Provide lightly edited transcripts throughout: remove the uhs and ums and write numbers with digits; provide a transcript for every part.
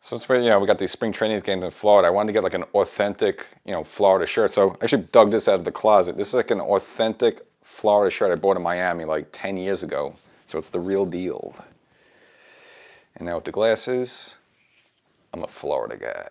So it's where, we got these spring training games in Florida. I wanted to get like an authentic, Florida shirt. So I actually dug this out of the closet. This is like an authentic Florida shirt I bought in Miami like 10 years ago. So it's the real deal. And now with the glasses, I'm a Florida guy.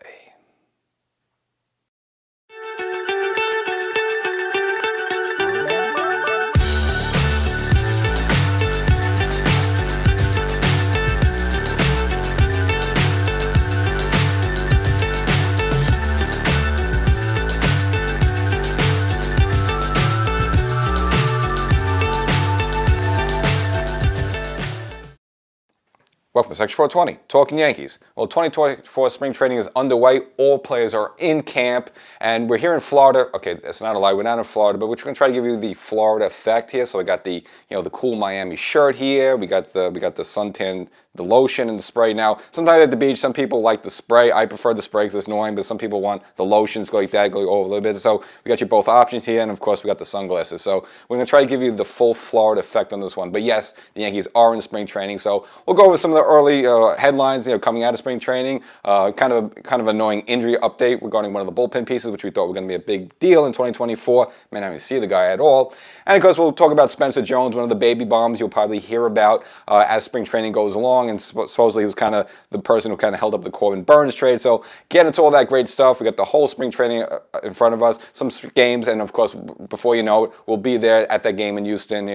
Welcome to Section 420, Talkin Yankees. Well, 2024 spring training is underway. All players are in camp, and we're here in Florida. Okay, that's not a lie. We're not in Florida, but we're going to try to give you the Florida effect here. So we got the, the cool Miami shirt here. We got the suntan, the lotion and the spray. Now, sometimes at the beach, some people like the spray. I prefer the spray because it's annoying, but some people want the lotions like that, go over a little bit. So we got you both options here, and of course, we got the sunglasses. So we're going to try to give you the full Florida effect on this one. But yes, the Yankees are in spring training, so we'll go over some of the early headlines, coming out of spring training. Kind of annoying injury update regarding one of the bullpen pieces, which we thought were going to be a big deal in 2024. May not even see the guy at all. And of course, we'll talk about Spencer Jones, one of the baby bombs you'll probably hear about as spring training goes along. And supposedly he was kind of the person who kind of held up the Corbin Burns trade. So get into all that great stuff. We got the whole spring training in front of us, some games, and of course, before you know it, we'll be there at that game in Houston.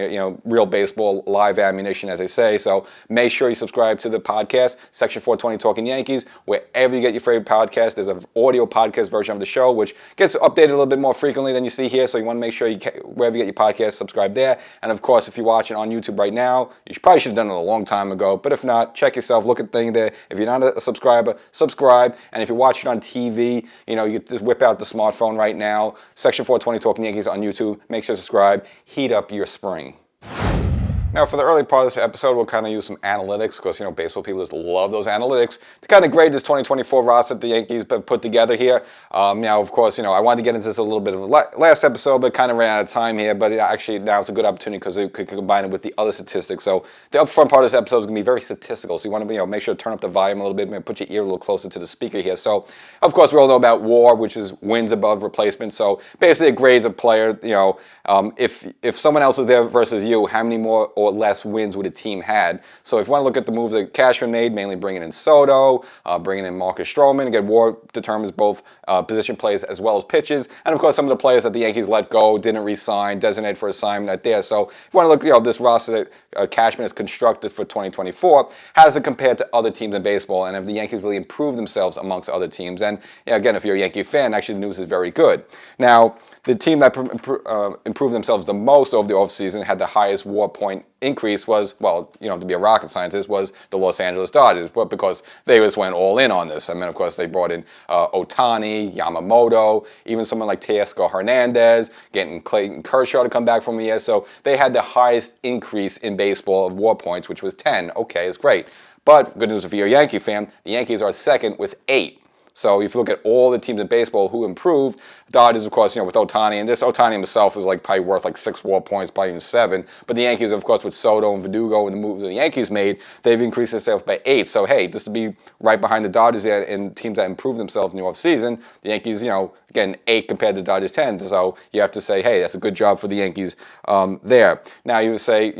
Real baseball, live ammunition, as they say. So make sure you subscribe to the podcast, Section 420 Talkin Yankees, wherever you get your favorite podcast. There's an audio podcast version of the show, which gets updated a little bit more frequently than you see here. So you want to make sure wherever you get your podcast, subscribe there. And of course, if you're watching on YouTube right now, you probably should have done it a long time ago. But if not, check yourself, look at the thing there. If you're not a subscriber, subscribe. And if you're watching on TV, you can just whip out the smartphone right now. Section 420 Talkin Yankees on YouTube. Make sure to subscribe. Heat up your spring. Now, for the early part of this episode, we'll kind of use some analytics because, baseball people just love those analytics to kind of grade this 2024 roster that the Yankees have put together here. Now, of course, I wanted to get into this a little bit of a last episode, but kind of ran out of time here. But actually, now it's a good opportunity because we could combine it with the other statistics. So the upfront part of this episode is going to be very statistical. So you want to, make sure to turn up the volume a little bit, maybe put your ear a little closer to the speaker here. So, of course, we all know about WAR, which is wins above replacement. So basically, it grades a player. If someone else is there versus you, how many more or less wins would a team had? So if you want to look at the moves that Cashman made, mainly bringing in Soto, bringing in Marcus Stroman, again, WAR determines both position plays as well as pitches, and of course some of the players that the Yankees let go, didn't re-sign, designated for assignment not there. So if you want to look, this roster that Cashman has constructed for 2024, how does it compare to other teams in baseball, and if the Yankees really improved themselves amongst other teams? And again, if you're a Yankee fan, actually the news is very good. Now, the team that improved themselves the most over the offseason, had the highest WAR point increase was, to be a rocket scientist, was the Los Angeles Dodgers, but because they just went all in on this. I mean, of course, they brought in Ohtani, Yamamoto, even someone like Teoscar Hernandez, getting Clayton Kershaw to come back from a year. So they had the highest increase in baseball of WAR points, which was 10. Okay, it's great. But good news if you're a Yankee fan, the Yankees are second with 8. So if you look at all the teams in baseball who improved, Dodgers, of course, with Ohtani, and this Ohtani himself is probably worth 6 WAR points, probably even 7. But the Yankees, of course, with Soto and Verdugo and the moves that the Yankees made, they've increased themselves by 8. So hey, just to be right behind the Dodgers there in teams that improved themselves in the offseason, the Yankees, again, 8 compared to the Dodgers 10. So you have to say, hey, that's a good job for the Yankees there. Now you would say,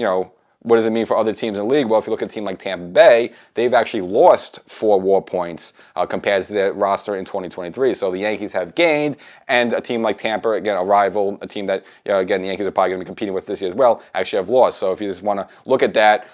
what does it mean for other teams in the league? Well, if you look at a team like Tampa Bay, they've actually lost 4 WAR points compared to their roster in 2023. So the Yankees have gained, and a team like Tampa, again, a rival, a team that, again, the Yankees are probably going to be competing with this year as well, actually have lost. So if you just want to look at that,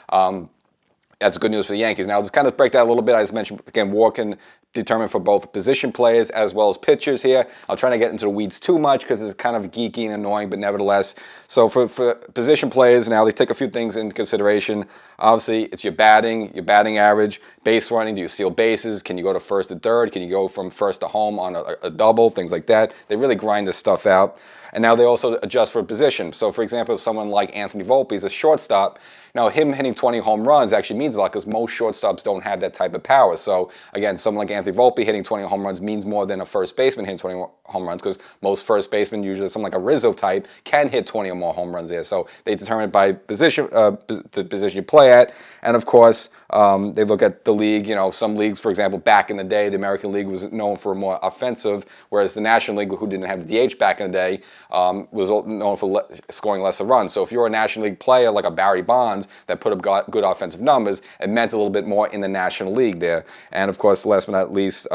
that's good news for the Yankees. Now, just kind of break that a little bit. I just mentioned, again, WAR can determine for both position players as well as pitchers here. I'll try not to get into the weeds too much because it's kind of geeky and annoying, but nevertheless. So for position players, now they take a few things into consideration. Obviously, it's your batting average, base running. Do you steal bases? Can you go to first to third? Can you go from first to home on a double? Things like that. They really grind this stuff out. And now they also adjust for position. So, for example, if someone like Anthony Volpe is a shortstop, him hitting 20 home runs actually means a lot because most shortstops don't have that type of power. So, again, someone like Anthony Anthony Volpe hitting 20 home runs means more than a first baseman hitting 20 home runs, because most first basemen, usually something like a Rizzo type, can hit 20 or more home runs there. So they determine it by position, the position you play at. And of course, they look at the league. Some leagues, for example, back in the day, the American League was known for more offensive, whereas the National League, who didn't have the DH back in the day, was known for scoring lesser runs. So if you're a National League player like a Barry Bonds that put up good offensive numbers, it meant a little bit more in the National League there. And of course, last but not least,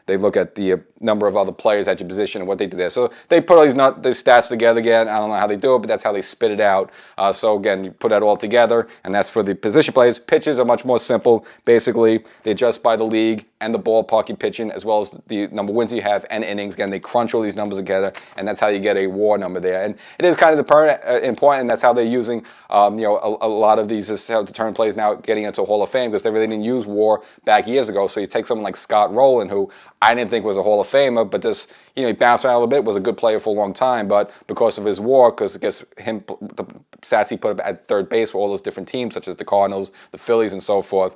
they look at the number of other players at your position and what they do there. So they put all these stats together again. I don't know how they do it, but that's how they spit it out. So again, you put that all together, and that's for the position players. Pitches are much more simple. Basically, they adjust by the league and the ballpark you pitch in, as well as the number of wins you have and innings. Again, they crunch all these numbers together, and that's how you get a WAR number there. And it is kind of important, and that's how they're using a lot of these is how determine players now getting into Hall of Fame, because they really didn't use WAR back years ago. So you take someone like Scott Rowland, who I didn't think was a Hall of Famer, but just he bounced around a little bit, was a good player for a long time, but because of his WAR, because I guess the stats he put up at third base for all those different teams, such as the Cardinals, the Phillies, and so forth,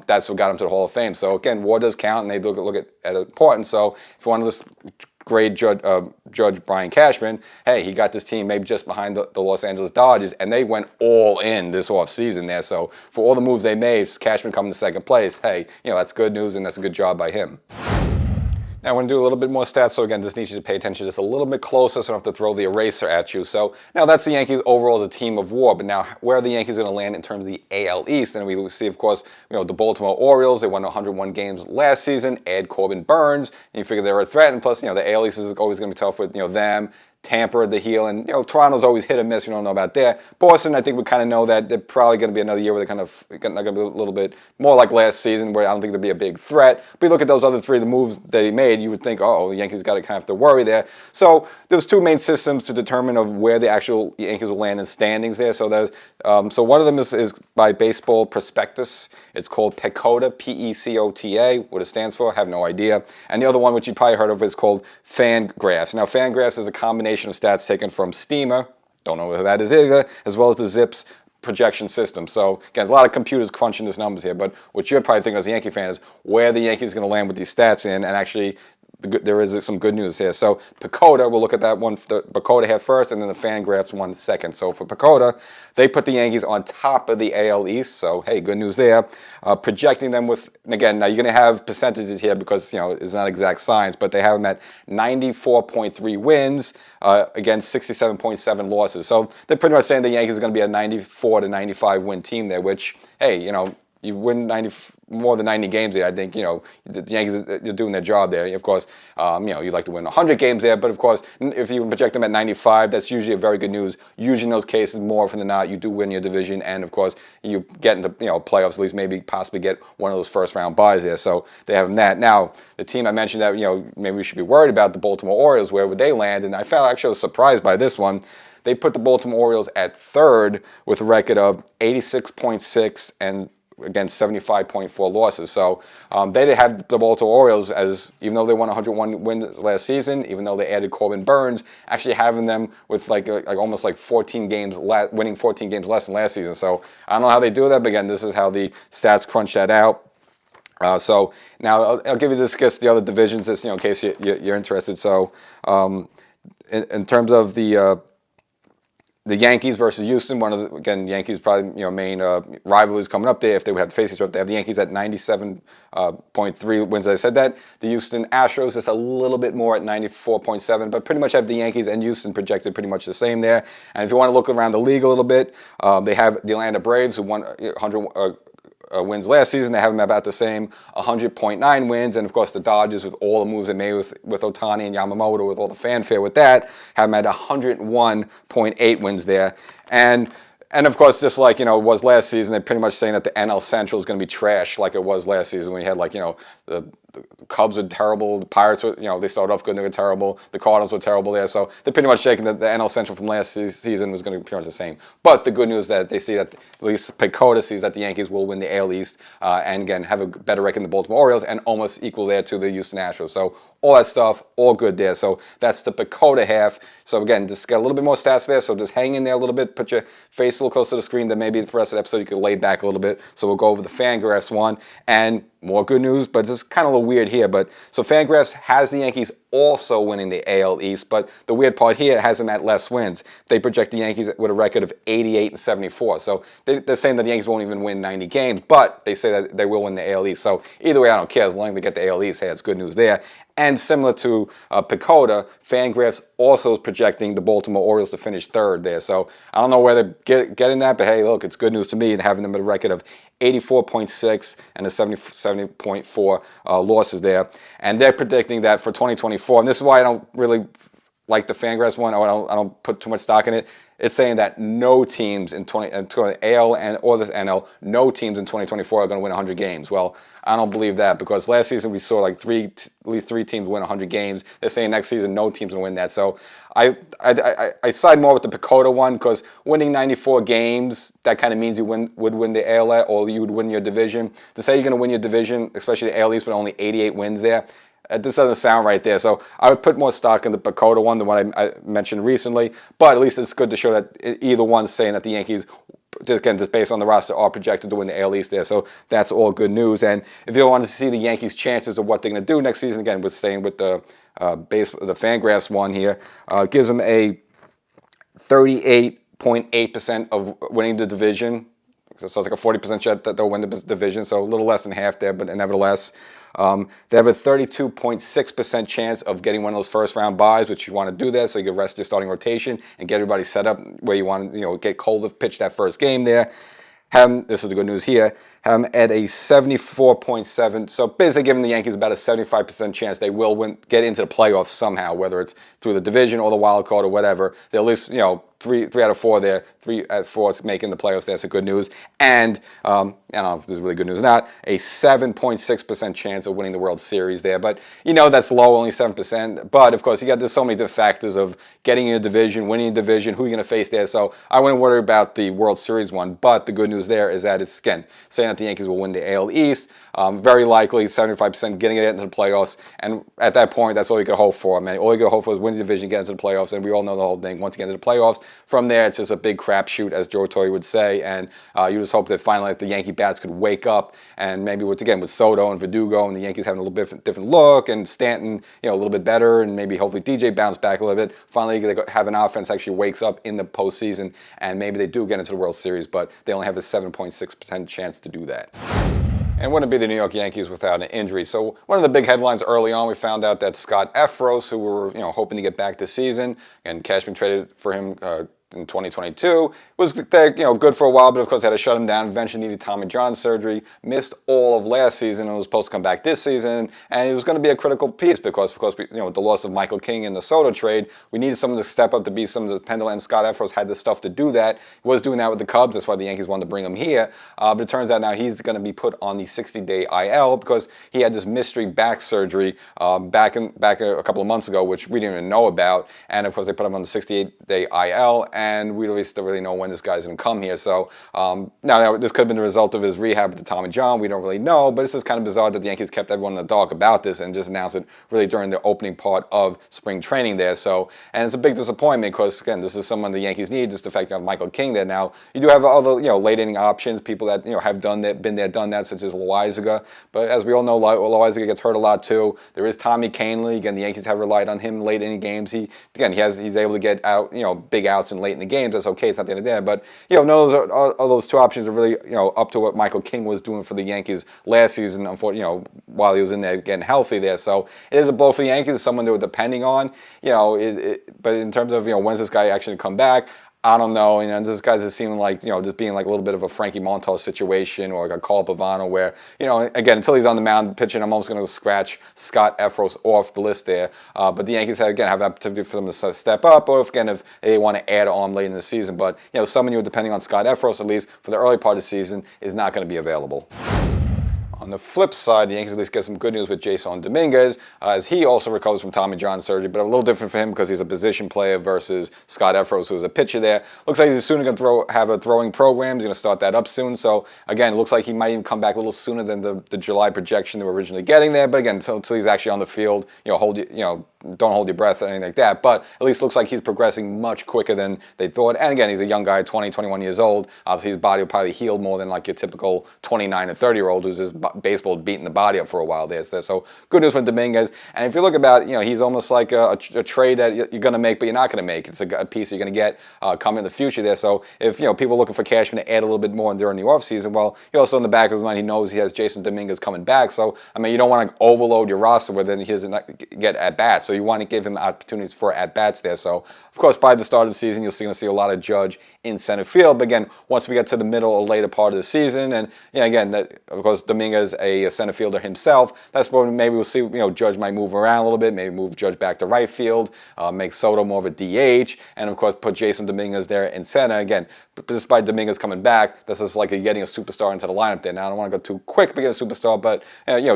that's what got him to the Hall of Fame. So again, WAR does count, and they look at importance. So if you want to grade Judge Brian Cashman, hey, he got this team maybe just behind the Los Angeles Dodgers, and they went all in this offseason there. So for all the moves they made, Cashman coming to second place, hey, that's good news, and that's a good job by him. Now I want to do a little bit more stats, so again, just need you to pay attention just a little bit closer so I don't have to throw the eraser at you. So now that's the Yankees overall as a team of WAR, but now where are the Yankees going to land in terms of the AL East? And we see, of course, the Baltimore Orioles, they won 101 games last season, add Corbin Burns, and you figure they're a threat, and plus, the AL East is always going to be tough with, them, Tampa at the heel, and Toronto's always hit or miss. We don't know about there. Boston, I think we kind of know that they're probably going to be another year where they're not going to be a little bit more like last season, where I don't think they'll be a big threat. But you look at those other three, the moves that he made, you would think, the Yankees got to kind of have to worry there. So there's two main systems to determine of where the actual Yankees will land in standings there. So there's so one of them is by Baseball Prospectus. It's called PECOTA, P-E-C-O-T-A. What it stands for, I have no idea. And the other one, which you probably heard of, is called FanGraphs. Now, FanGraphs is a combination of stats taken from Steamer, don't know who that is either, as well as the Zips projection system. So again, a lot of computers crunching these numbers here, but what you're probably thinking as a Yankee fan is where the Yankees are going to land with these stats in, and actually there is some good news here. So PECOTA, we'll look at that one, the PECOTA here first, and then the FanGraphs one second. So for PECOTA, they put the Yankees on top of the AL East, so hey, good news there. Projecting them with, and again, now you're going to have percentages here because, it's not exact science, but they have them at 94.3 wins against 67.7 losses. So they're pretty much saying the Yankees are going to be a 94 to 95 win team there, which, hey, you win more than 90 games there. I think, the Yankees are doing their job there. Of course, you'd like to win 100 games there, but of course, if you project them at 95, that's usually a very good news. Usually in those cases, more often than not, you do win your division, and of course, you get into, playoffs, at least maybe possibly get one of those first-round buys there. So they have that. Now, the team I mentioned that, maybe we should be worried about, the Baltimore Orioles, where would they land? And I was surprised by this one. They put the Baltimore Orioles at third with a record of 86.6 and against 75.4 losses. So they did have the Baltimore Orioles as, even though they won 101 wins last season, even though they added Corbin Burns, actually having them with almost 14 games, winning 14 games less than last season. So I don't know how they do that, but again, this is how the stats crunch that out. So now I'll give you the other divisions, just in case you're interested. So in terms of the Yankees versus Houston, one of the, again, Yankees probably main rivalries coming up there if they would have to face each other. They have the Yankees at 97.3 wins. I said that. The Houston Astros is a little bit more at 94.7, but pretty much have the Yankees and Houston projected pretty much the same there. And if you want to look around the league a little bit, they have the Atlanta Braves, who won 100 wins last season. They have them about the same, 100.9 wins. And of course, the Dodgers, with all the moves they made with Ohtani and Yamamoto, with all the fanfare with that, have them at 101.8 wins there. And of course, just like, it was last season, they're pretty much saying that the NL Central is going to be trash like it was last season when you had, the Cubs were terrible, the Pirates were, they started off good and they were terrible, the Cardinals were terrible there, so they're pretty much shaking that the NL Central from last season was going to be pretty much the same. But the good news is that they see that, at least PECOTA sees that the Yankees will win the AL East, and again, have a better record than the Baltimore Orioles, and almost equal there to the Houston Astros. So all that stuff, all good there. So that's the PECOTA half. So again, just got a little bit more stats there, so just hang in there a little bit, put your face a little close to the screen, then maybe for the rest of the episode you could lay back a little bit. So we'll go over the FanGraphs one, and more good news, but it's kind of a little weird here. But so Fangraphs has the Yankees also winning the AL East, but the weird part here has them at less wins. They project the Yankees with a record of 88 and 74. So they're saying that the Yankees won't even win 90 games, but they say that they will win the AL East. So either way, I don't care. As long as they get the AL East, hey, that's good news there. And similar to Pacoda, Fangraphs also is projecting the Baltimore Orioles to finish third there. So I don't know where they're getting that, but hey, look, it's good news to me and having them at a record of 84.6 and a 70.4 losses there. And they're predicting that for 2024, and this is why I don't really like the Fangraphs one, I don't put too much stock in it. It's saying that no teams in AL or the NL, no teams in 2024 are going to win 100 games. Well, I don't believe that because last season we saw like at least three teams win 100 games. They're saying next season no teams will win that. So I side more with the Pacoda one because winning 94 games, that kind of means you would win the AL or you would win your division. To say you're going to win your division, especially the AL East with only 88 wins there, this doesn't sound right there. So I would put more stock in the Pacoda one, the one I mentioned recently. But at least it's good to show that either one's saying that the Yankees, just based on the roster, are projected to win the AL East there. So that's all good news. And if you want to see the Yankees' chances of what they're going to do next season, again, we're staying with the Fangraphs one here, gives them a 38.8% of winning the division. So it's like a 40% shot that they'll win the division, so a little less than half there, but nevertheless. They have a 32.6% chance of getting one of those first-round buys, which you want to do that so you can rest your starting rotation and get everybody set up where you want to, get Cole to pitch that first game there. This is the good news here, have them at a 74.7. So basically giving the Yankees about a 75% chance they will get into the playoffs somehow, whether it's through the division or the wild card or whatever. They'll at least, three out of four there, 3 out of 4 is making the playoffs. That's a good news. And I don't know if this is really good news or not, a 7.6% chance of winning the World Series there. But that's low, only 7%. But of course, there's so many different factors of getting in a division, winning a division, who you're going to face there. So I wouldn't worry about the World Series one. But the good news there is that it's, again, saying that the Yankees will win the AL East. Very likely, 75% getting it into the playoffs. And at that point, that's all you can hope for. I mean, all you can hope for is win the division, get into the playoffs. And we all know the whole thing. Once you get into the playoffs, from there, it's just a big crapshoot, as Joe Torre would say. And you just hope that finally the Yankee bats could wake up. And maybe with Soto and Verdugo and the Yankees having a little bit different look and Stanton, a little bit better. And maybe hopefully DJ bounce back a little bit. Finally, they have an offense that actually wakes up in the postseason. And maybe they do get into the World Series, but they only have a 7.6% chance to do that. And wouldn't be the New York Yankees without an injury. So one of the big headlines early on, we found out that Scott Efros, who we were hoping to get back this season, and Cashman traded for him in 2022, was there, good for a while, but of course had to shut him down. Eventually needed Tommy John surgery, missed all of last season, and was supposed to come back this season. And he was going to be a critical piece because, of course, with the loss of Michael King in the Soto trade, we needed someone to step up to be some of the dependable. And Scott Efros had the stuff to do that. He was doing that with the Cubs. That's why the Yankees wanted to bring him here. But it turns out now he's going to be put on the 60-day IL because he had this mystery back surgery back a couple of months ago, which we didn't even know about. And of course, they put him on the 68-day IL. And we really still really know when this guy's going to come here. So now this could have been the result of his rehab with Tommy John. We don't really know, but it's just kind of bizarre that the Yankees kept everyone in the dark about this and just announced it really during the opening part of spring training there. So, and it's a big disappointment because, again, this is someone the Yankees need, just the fact you have Michael King there. Now, you do have other, late inning options, people that, have done that, been there, done that, such as Loaizaga. But as we all know, Loaizaga gets hurt a lot too. There is Tommy Kahnle. Again, the Yankees have relied on him late inning games. He's able to get out, big outs and late in the game. That's okay. It's not the end of the day. But, none of those two options are really, up to what Michael King was doing for the Yankees last season, unfortunately, while he was in there getting healthy there. So it is a blow for the Yankees. It's someone they were depending on, but in terms of, when's this guy actually come back? I don't know, this guy's just seeming like, just being like a little bit of a Frankie Montas situation or like a Carl Pavano where, again, until he's on the mound pitching, I'm almost going to scratch Scott Efros off the list there. But the Yankees have an opportunity for them to step up or if they want to add on late in the season. But, someone you're depending on Scott Efros, at least for the early part of the season, is not going to be available. On the flip side, the Yankees at least get some good news with Jason Dominguez, as he also recovers from Tommy John surgery, but a little different for him because he's a position player versus Scott Efros, who's a pitcher there. Looks like he's soon going to have a throwing program. He's going to start that up soon. So, again, it looks like he might even come back a little sooner than the July projection they were originally getting there. But, again, until he's actually on the field, don't hold your breath or anything like that, but at least looks like he's progressing much quicker than they thought. And again, he's a young guy, 20, 21 years old. Obviously, his body will probably heal more than like your typical 29 and 30-year-old who's just baseball beating the body up for a while there. So good news for Dominguez. And if you look about, he's almost like a trade that you're going to make, but you're not going to make. It's a piece you're going to get coming in the future there. So if, people are looking for Cashman to add a little bit more during the offseason, well, he also in the back of his mind, he knows he has Jason Dominguez coming back. So, you don't want to overload your roster where then he doesn't get at-bats. So you want to give him opportunities for at-bats there. So, of course, by the start of the season, you're going to see a lot of Judge in center field. But again, once we get to the middle or later part of the season, and again, of course, Dominguez, a center fielder himself, that's when maybe we'll see, Judge might move around a little bit, maybe move Judge back to right field, make Soto more of a DH, and of course, put Jason Dominguez there in center. Again, despite Dominguez coming back, this is like getting a superstar into the lineup there. Now, I don't want to go too quick to get a superstar, but,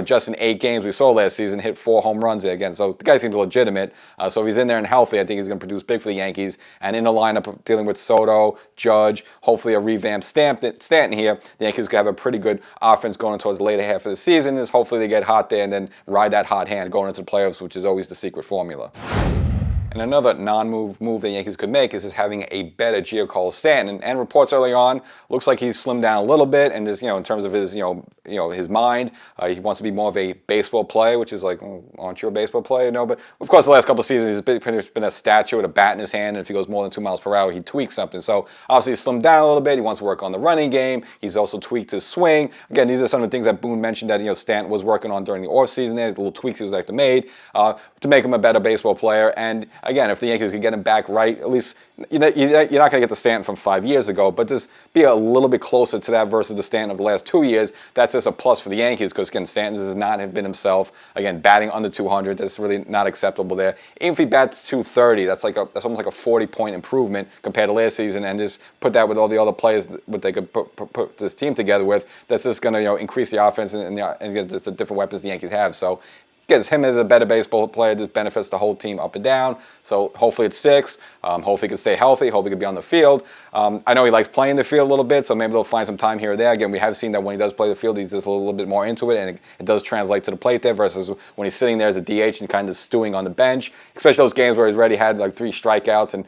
just in 8 games we saw last season, hit 4 home runs there again. So the guy seems legitimate. So if he's in there and healthy, I think he's going to produce big for the Yankees. And in the lineup, dealing with Soto, Judge, hopefully a revamped Stanton here, the Yankees could have a pretty good offense going towards the later half of the season. Is hopefully they get hot there and then ride that hot hand going into the playoffs, which is always the secret formula. And another non-move move the Yankees could make is just having a better Giancarlo Stanton. And reports early on, looks like he's slimmed down a little bit, and just, in terms of his, his mind, he wants to be more of a baseball player, which is like, aren't you a baseball player? No, but of course the last couple of seasons he's been a statue with a bat in his hand, and if he goes more than 2 miles per hour, he tweaks something. So obviously he's slimmed down a little bit. He wants to work on the running game. He's also tweaked his swing. Again, these are some of the things that Boone mentioned that Stanton was working on during the offseason there, the little tweaks he was like to made to make him a better baseball player. And again, if the Yankees could get him back right, at least you're not going to get the Stanton from 5 years ago, but just be a little bit closer to that versus the Stanton of the last 2 years. That's just a plus for the Yankees because, again, Stanton does not have been himself. Again, batting under 200, that's really not acceptable there. Even if he bats 230, that's almost like a 40-point improvement compared to last season, and just put that with all the other players what they could put this team together with. That's just going to increase the offense and get just the different weapons the Yankees have. So gets him as a better baseball player, just benefits the whole team up and down. So hopefully it sticks. Hopefully he can stay healthy. Hopefully he can be on the field. I know he likes playing the field a little bit, so maybe they'll find some time here or there. Again, we have seen that when he does play the field, he's just a little bit more into it, and it does translate to the plate there versus when he's sitting there as a DH and kind of stewing on the bench, especially those games where he's already had like 3 strikeouts and,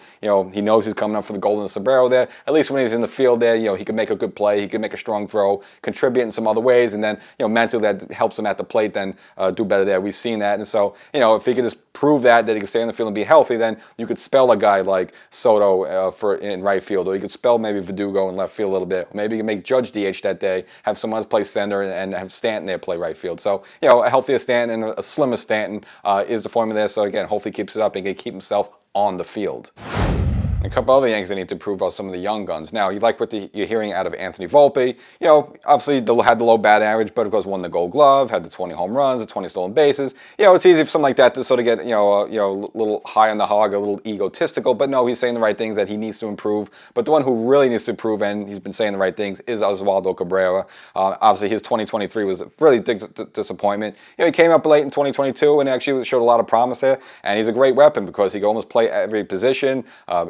he knows he's coming up for the golden sombrero there. At least when he's in the field there, he can make a good play. He can make a strong throw, contribute in some other ways, and then, mentally that helps him at the plate then do better there. We've seen that. And so, if he could just prove that he can stay in the field and be healthy, then you could spell a guy like Soto in right field, or you could spell maybe Verdugo in left field a little bit. Maybe you can make Judge DH that day, have someone else play center, and have Stanton there play right field. So, a healthier Stanton and a slimmer Stanton is the formula there. So, again, hopefully he keeps it up and can keep himself on the field. A couple other Yankees that need to improve are some of the young guns. Now, you like what you're hearing out of Anthony Volpe. Obviously had the low bat average, but of course won the Gold Glove, had the 20 home runs, the 20 stolen bases. It's easy for something like that to sort of get, a little high on the hog, a little egotistical. But no, he's saying the right things that he needs to improve. But the one who really needs to improve, and he's been saying the right things, is Oswaldo Cabrera. Obviously, his 2023 was a really disappointment. He came up late in 2022 and actually showed a lot of promise there. And he's a great weapon because he can almost play every position,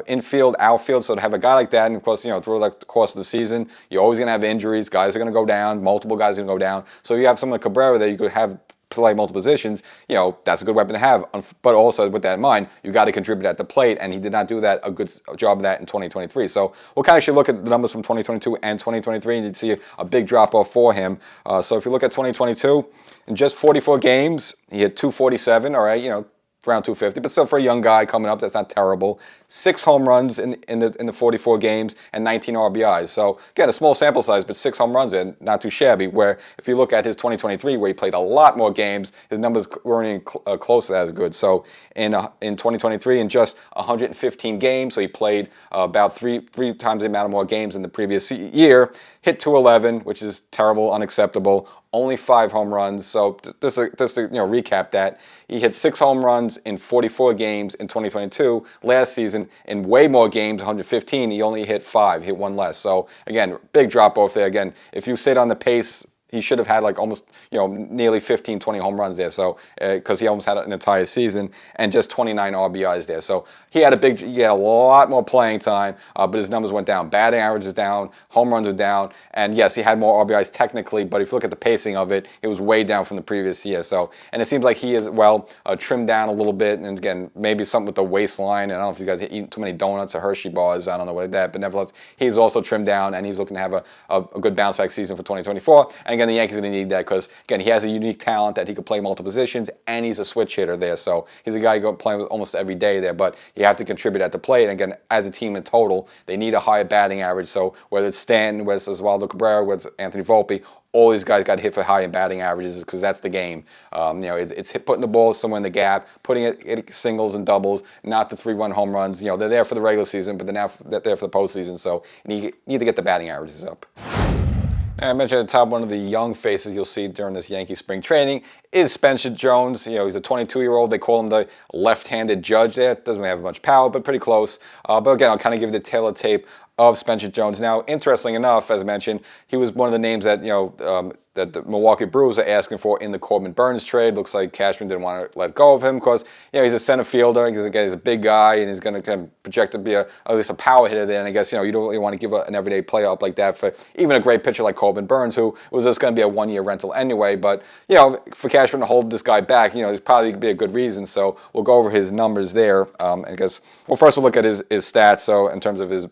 infield, outfield. So to have a guy like that, and of course, through the course of the season, you're always going to have injuries. Guys are going to go down. Multiple guys are going to go down. So you have someone like Cabrera that you could have play multiple positions. That's a good weapon to have. But also with that in mind, you got to contribute at the plate, and he did not do that a good job of that in 2023. So we'll kind of should look at the numbers from 2022 and 2023, and you'd see a big drop off for him. So if you look at 2022, in just 44 games, he hit 247. All right, around 250, but still for a young guy coming up, that's not terrible. 6 home runs in the 44 games and 19 RBIs. So again, a small sample size, but 6 home runs in, not too shabby. Where if you look at his 2023, where he played a lot more games, his numbers weren't even close to that as good. So in 2023, in just 115 games, so he played about three times the amount of more games in the previous year. Hit 211, which is terrible, unacceptable. Only 5 home runs. So just to recap that, he hit 6 home runs in 44 games in 2022. Last season, in way more games, 115, he only hit 5, hit 1 less. So again, big drop off there. Again, if you stayed on the pace he should have had like almost, nearly 15, 20 home runs there. So, because he almost had an entire season and just 29 RBIs there. So he had a lot more playing time, but his numbers went down. Batting average is down, home runs are down, and yes, he had more RBIs technically, but if you look at the pacing of it, it was way down from the previous year. So, and it seems like he is, trimmed down a little bit, and again, maybe something with the waistline. And I don't know if you guys eat too many donuts or Hershey bars, I don't know what that, but nevertheless, he's also trimmed down, and he's looking to have a good bounce back season for 2024. And again, the Yankees are going to need that because, again, he has a unique talent that he could play multiple positions, and he's a switch hitter there. So he's a guy you go playing with almost every day there, but you have to contribute at the plate. And again, as a team in total, they need a higher batting average. So whether it's Stanton, whether it's Oswaldo Cabrera, whether it's Anthony Volpe, all these guys got hit for high in batting averages because that's the game. It's putting the ball somewhere in the gap, putting it singles and doubles, not the 3-run home runs. They're there for the regular season, but they're there for the postseason. So you need to get the batting averages up. And I mentioned at the top, one of the young faces you'll see during this Yankee spring training is Spencer Jones. He's a 22-year-old. They call him the left-handed judge there. Doesn't really have much power, but pretty close. But again, I'll kind of give you the tailored tape of Spencer Jones. Now, interestingly enough, as I mentioned, he was one of the names that, that the Milwaukee Brewers are asking for in the Corbin Burnes trade. Looks like Cashman didn't want to let go of him because, he's a center fielder. He's a big guy, and he's going to kind of project to be at least a power hitter there. And I guess, you don't really want to give an everyday player up like that for even a great pitcher like Corbin Burnes, who was just going to be a one-year rental anyway. But, for Cashman to hold this guy back, there's probably be a good reason. So we'll go over his numbers there. I guess, first we'll look at his stats. So in terms of his,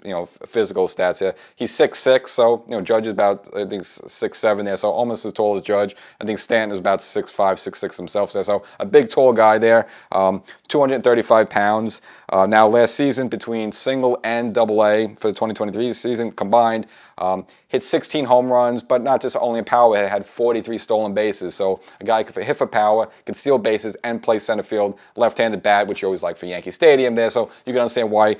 physical stats, he's 6'6", so, Judge is about, I think, 6'7" there, so almost as tall as Judge. I think Stanton is about 6'5", 6'6" himself there, so a big, tall guy there. 235 pounds. Now, last season, between single and double-A for the 2023 season combined, hit 16 home runs, but not just only in power, it had 43 stolen bases. So a guy could hit for power, could steal bases, and play center field, left-handed bat, which you always like for Yankee Stadium there. So you can understand why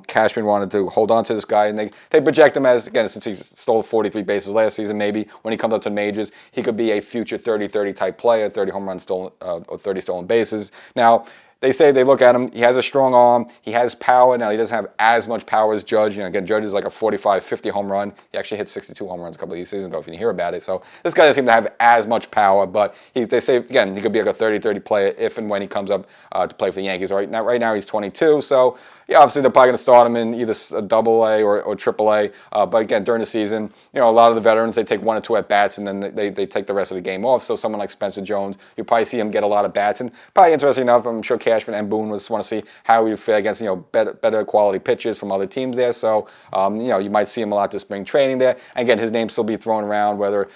Cashman wanted to hold on to this guy. And they project him as, again, since he stole 43 bases last season, maybe when he comes up to majors, he could be a future 30-30 type player, 30 home runs stolen, or 30 stolen bases. Now, they say they look at him, he has a strong arm, he has power. Now, he doesn't have as much power as Judge. Again, Judge is like a 45, 50 home run. He actually hit 62 home runs a couple of seasons ago, if you didn't hear about it. So this guy doesn't seem to have as much power, but they say, again, he could be like a 30-30 player if and when he comes up to play for the Yankees. Right now he's 22, so obviously they're probably going to start him in either a double-A or triple-A. But again, during the season, a lot of the veterans, they take 1 or 2 at-bats, and then they take the rest of the game off. So someone like Spencer Jones, you probably see him get a lot of bats. And probably interesting enough, I'm sure Cashman and Boone just want to see how he would fare against, better quality pitchers from other teams there. So, you might see him a lot this spring training there. And again, his name still be thrown around, whether,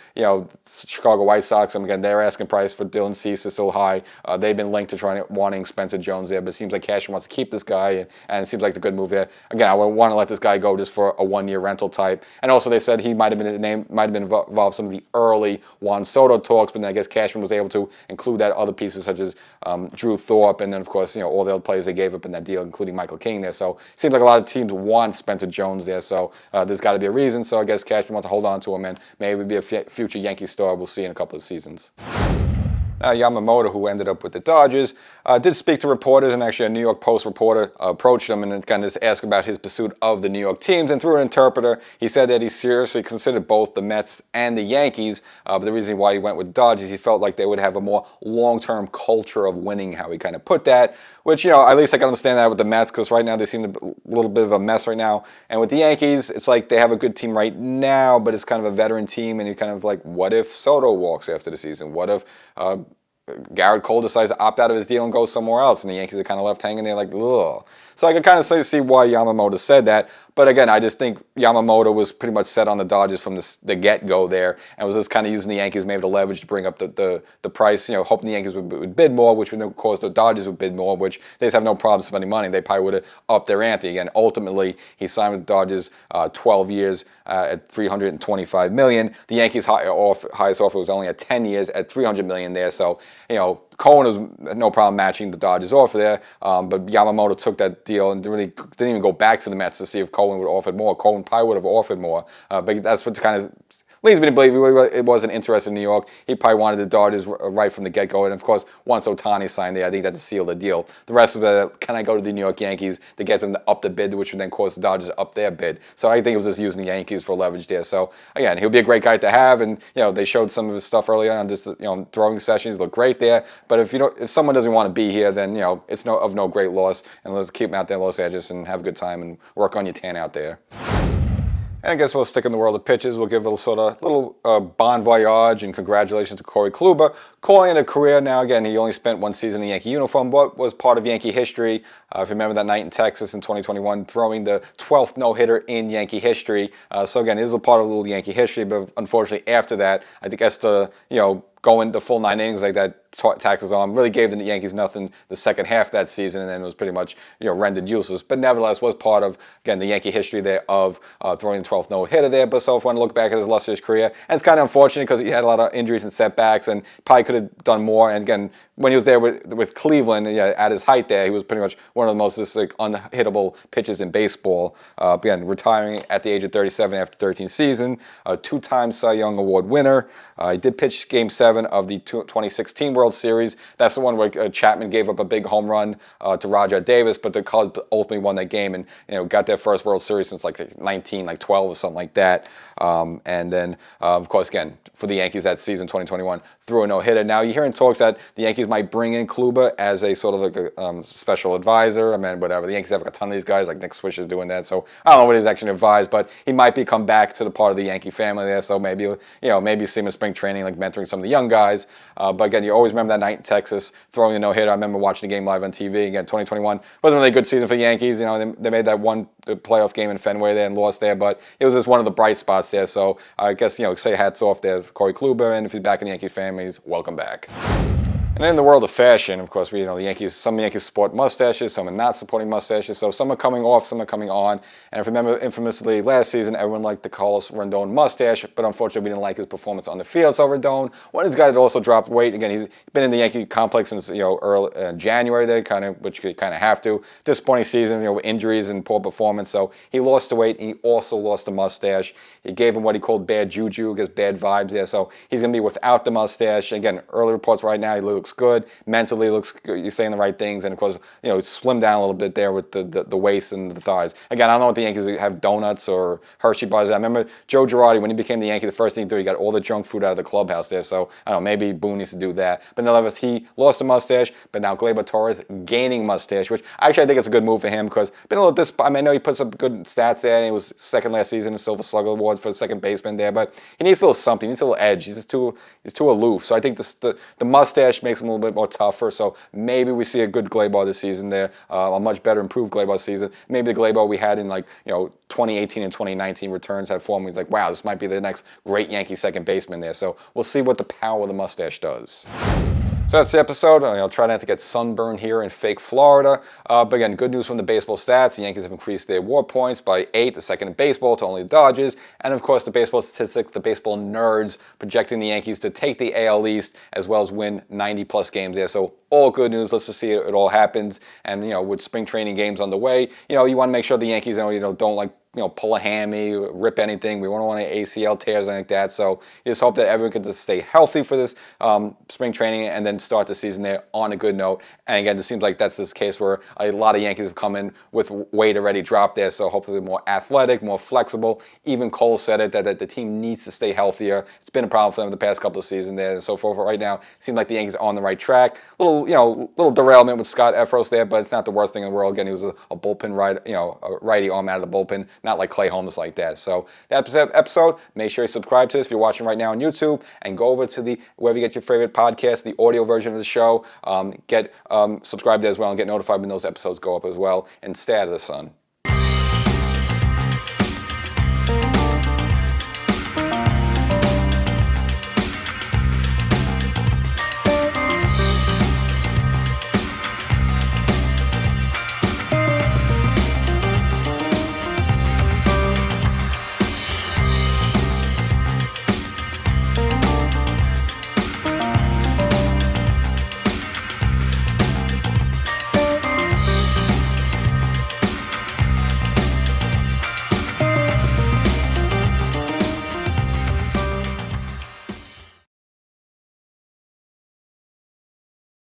Chicago White Sox, again, their asking price for Dylan Cease is still high. They've been linked to wanting Spencer Jones there, but it seems like Cashman wants to keep this guy, and it seems like a good move there. Again, I would want to let this guy go just for a one-year rental type. And also, they said he might have been involved some of the early Juan Soto talks, but then I guess Cashman was able to include that other pieces such as Drew Thorpe, and then of course, all the other players they gave up in that deal, including Michael King there. So it seems like a lot of teams want Spencer Jones there. So there's got to be a reason. So I guess Cashman wants to hold on to him, and maybe be a future Yankee star. We'll see in a couple of seasons. Yamamoto, who ended up with the Dodgers, did speak to reporters, and actually a New York Post reporter approached him and kind of just asked about his pursuit of the New York teams. And through an interpreter, he said that he seriously considered both the Mets and the Yankees. But the reason why he went with the Dodgers, he felt like they would have a more long-term culture of winning, how he kind of put that. Which, at least I can understand that with the Mets, because right now they seem a little bit of a mess right now. And with the Yankees, it's like they have a good team right now, but it's kind of a veteran team, and you're kind of like, what if Soto walks after the season? What if Garrett Cole decides to opt out of his deal and go somewhere else, and the Yankees are kind of left hanging there like, ugh. So I can kind of see why Yamamoto said that. But again, I just think Yamamoto was pretty much set on the Dodgers from the get-go there, and was just kind of using the Yankees maybe to leverage to bring up the price, hoping the Yankees would bid more, which would of course the Dodgers would bid more, which they just have no problem spending money. They probably would have upped their ante. Again, ultimately, he signed with the Dodgers 12 years at $325 million. The Yankees' highest offer was only at 10 years at $300 million there. So, Cohen has no problem matching the Dodgers offer there, but Yamamoto took that deal and really didn't even go back to the Mets to see if Cohen would have offered more. Cohen probably would have offered more, but that's what kind of leads me to believe it wasn't interested in New York. He probably wanted the Dodgers right from the get-go. And, of course, once Ohtani signed there, I think that sealed the deal. The rest of it, can I go to the New York Yankees to get them to up the bid, which would then cause the Dodgers to up their bid. So I think it was just using the Yankees for leverage there. So, again, he'll be a great guy to have. And, they showed some of his stuff earlier on, just, throwing sessions. Look great there. But if someone doesn't want to be here, then, it's of no great loss. And let's keep him out there in Los Angeles and have a good time and work on your tan out there. And I guess we'll stick in the world of pitches. We'll give a little bon voyage and congratulations to Corey Kluber. Calling it a career now. Again, he only spent one season in Yankee uniform, but was part of Yankee history. If you remember that night in Texas in 2021, throwing the 12th no-hitter in Yankee history. So again, it is a part of little Yankee history, but unfortunately after that, I think that's the, going the full 9 innings like that taxes on, really gave the Yankees nothing the second half of that season, and then was pretty much rendered useless. But nevertheless, was part of, again, the Yankee history there of throwing the 12th no-hitter there. But so if one look back at his illustrious career, and it's kind of unfortunate because he had a lot of injuries and setbacks, and probably could have done more. And again, when he was there with Cleveland, at his height there, he was pretty much one of the most unhittable pitchers in baseball. Again, retiring at the age of 37 after 13 season, a 2-time Cy Young Award winner. He did pitch Game 7 of the 2016 World Series. That's the one where Chapman gave up a big home run to Roger Davis, but the Cubs ultimately won that game and got their first World Series since 1912 or something like that. And then, of course, again, for the Yankees that season, 2021, threw a no-hitter. Now, you're hearing talks that the Yankees might bring in Kluber as a special advisor. I mean, whatever. The Yankees have a ton of these guys, like Nick Swisher is doing that. So I don't know what he's actually advised, but he might come back to the part of the Yankee family there. So maybe, maybe see him in spring training, mentoring some of the young guys. But again, you always remember that night in Texas, throwing a no-hitter. I remember watching the game live on TV. Again, 2021 wasn't really a good season for the Yankees. They made that one playoff game in Fenway there and lost there, but it was just one of the bright spots there. So I guess, say hats off there to Corey Kluber, and if he's back in the Yankees families, welcome back. And in the world of fashion, of course, the Yankees, some Yankees support mustaches, some are not supporting mustaches, so some are coming off, some are coming on. And if you remember, infamously, last season, everyone liked the Carlos Rendon mustache, but unfortunately, we didn't like his performance on the field. So Rendon, one of these guys that also dropped weight. Again, he's been in the Yankee complex since, early January there, which you kind of have to. Disappointing season, with injuries and poor performance. So he lost the weight, and he also lost the mustache. He gave him what he called bad juju, because bad vibes there. So he's going to be without the mustache. Again, early reports right now, he looks good. Mentally looks good. You're saying the right things. And, of course, slim down a little bit there with the waist and the thighs. Again, I don't know if the Yankees have donuts or Hershey bars. I remember Joe Girardi, when he became the Yankee, the first thing he did, he got all the junk food out of the clubhouse there. So, I don't know, maybe Boone needs to do that. But nonetheless, he lost the mustache, but now Gleyber Torres gaining mustache, which actually I think it's a good move for him because been a little disappointed. I know he put some good stats there, and he was second last season in the Silver Slugger Awards for the second baseman there, but he needs a little something. He needs a little edge. He's too aloof. So I think the mustache makes him a little bit more tougher. So maybe we see a good Gleyber this season there, a much better improved Gleyber season. Maybe the Gleyber we had in 2018 and 2019 returns had formed. He's like, wow, this might be the next great Yankee second baseman there. So we'll see what the power of the mustache does. So that's the episode. I'll try not to get sunburned here in fake Florida. But again, good news from the baseball stats. The Yankees have increased their WAR points by 8, the second in baseball to only the Dodgers. And of course, the baseball statistics, the baseball nerds projecting the Yankees to take the AL East as well as win 90-plus games there. So all good news. Let's just see it all happens. And, with spring training games on the way, you want to make sure the Yankees, don't pull a hammy, rip anything. We don't want any ACL tears, anything like that. So you just hope that everyone can just stay healthy for this spring training and then start the season there on a good note. And again, it seems like that's this case where a lot of Yankees have come in with weight already dropped there. So hopefully more athletic, more flexible. Even Cole said it, that the team needs to stay healthier. It's been a problem for them the past couple of seasons there. And so forth. Right now, it seems like the Yankees are on the right track. Little derailment with Scott Efros there, but it's not the worst thing in the world. Again, he was a bullpen righty arm out of the bullpen. Not like Clay Holmes like that. So that episode, make sure you subscribe to this if you're watching right now on YouTube, and go over to wherever you get your favorite podcast, the audio version of the show. Get subscribed there as well and get notified when those episodes go up as well, and stay out of the sun.